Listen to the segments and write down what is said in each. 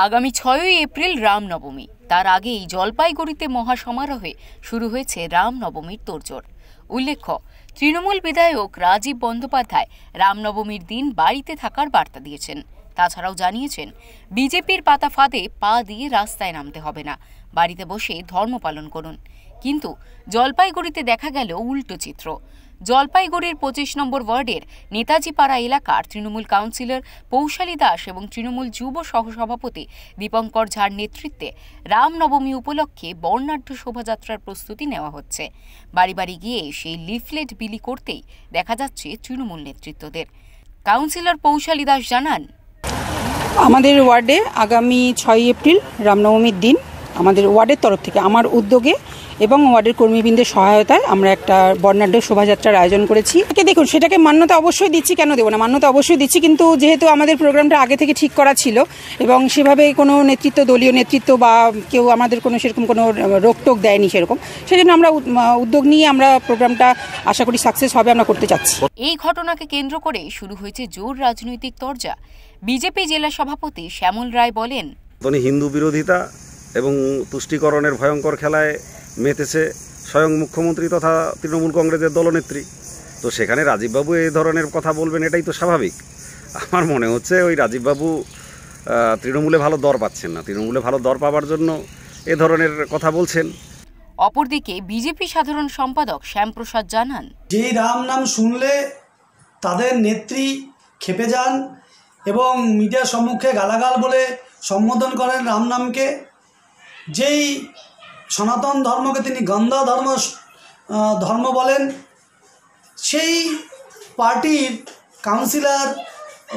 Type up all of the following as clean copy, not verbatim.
আগামী 6ই এপ্রিল রামনবমী। তার আগেই জলপাইগুড়িতে মহাসমারোহে শুরু হয়েছে রামনবমীর তোড়জোড়। উল্লেখ্য, তৃণমূল বিধায়ক রাজীব বন্দ্যোপাধ্যায় রামনবমীর দিন বাড়িতে থাকার বার্তা দিয়েছেন। তাছাড়াও জানিয়েছেন, বিজেপির পাতা ফাঁদে পা দিয়ে রাস্তায় নামতে হবে না, বাড়িতে বসে ধর্ম পালন করুন। কিন্তু জলপাইগুড়িতে দেখা গেল উল্টো চিত্র। জলপাইগুড়ির 25 নম্বর ওয়ার্ডের নেতাজিপাড়া এলাকার তৃণমূল কাউন্সিলর পৌশালী দাস এবং তৃণমূল যুব সহসভাপতি দীপঙ্কর ঝার নেতৃত্বে রামনবমী উপলক্ষে বর্ণাঢ্য শোভাযাত্রার প্রস্তুতি নেওয়া হচ্ছে। বাড়ি বাড়ি গিয়ে সেই লিফলেট বিলি করতেই দেখা যাচ্ছে তৃণমূল নেতৃত্বদের। কাউন্সিলর পৌশালী দাস জানান, আমাদের ওয়ার্ডে আগামী 6 এপ্রিল রামনবমীর দিন আমাদের ওয়ার্ডের তরফ থেকে আমার উদ্যোগে এবং ওয়ার্ডের কর্মীবৃন্দের সহায়তায় আমরা একটা বর্ণাঢ্য শোভাযাত্রার আয়োজন করেছি। দেখুন, সেটাকে মান্যতা অবশ্যই দিচ্ছি, কেন দেবো না, মান্যতা অবশ্যই দিচ্ছি। কিন্তু যেহেতু আমাদের প্রোগ্রামটা আগে থেকে ঠিক করা ছিল এবং সেভাবে কোনো নেতৃত্ব, দলীয় নেতৃত্ব বা কেউ আমাদের কোনো সেরকম কোনো রোকটোক দেয়নি সেরকম, সেই জন্য আমরা উদ্যোগ নিয়ে আমরা প্রোগ্রামটা আশা করি সাকসেস হবে আমরা করতে চাচ্ছি। এই ঘটনাকে কেন্দ্র করে শুরু হয়েছে জোর রাজনৈতিক তরজা। বিজেপি জেলা সভাপতি শ্যামল রায় বলেন, হিন্দু বিরোধিতা এবং তুষ্টিকরণের ভয়ঙ্কর খেলায় মেতেছে স্বয়ং মুখ্যমন্ত্রী তথা তৃণমূল কংগ্রেসের দলনেত্রী। তো সেখানে রাজীববাবু এই ধরনের কথা বলবেন, এটাই তো স্বাভাবিক। আমার মনে হচ্ছে ওই রাজীববাবু তৃণমূলে ভালো দর পাচ্ছেন না, তৃণমূলে ভালো দর পাওয়ার জন্য এ ধরনের কথা বলছেন। অপরদিকে বিজেপি সাধারণ সম্পাদক শ্যামপ্রসাদ জানান, যেই রাম নাম শুনলে তাদের নেত্রী ক্ষেপে যান এবং মিডিয়ার সম্মুখে গালাগাল বলে সম্বোধন করেন রাম নামকে। যেই সনাতন ধর্মকে তিনি গন্ধা ধর্ম বলেন, সেই পার্টির কাউন্সিলর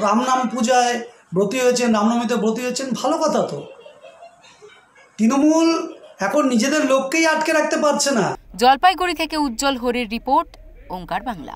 রামনাম পূজায় ব্রতী হয়েছেন, রামনবমীতে ব্রতী হয়েছেন, ভালো কথা। তো তৃণমূল এখন নিজেদের লোককেই আটকে রাখতে পারছে না। জলপাইগুড়ি থেকে উজ্জ্বল হরের রিপোর্ট, ওঙ্কার বাংলা।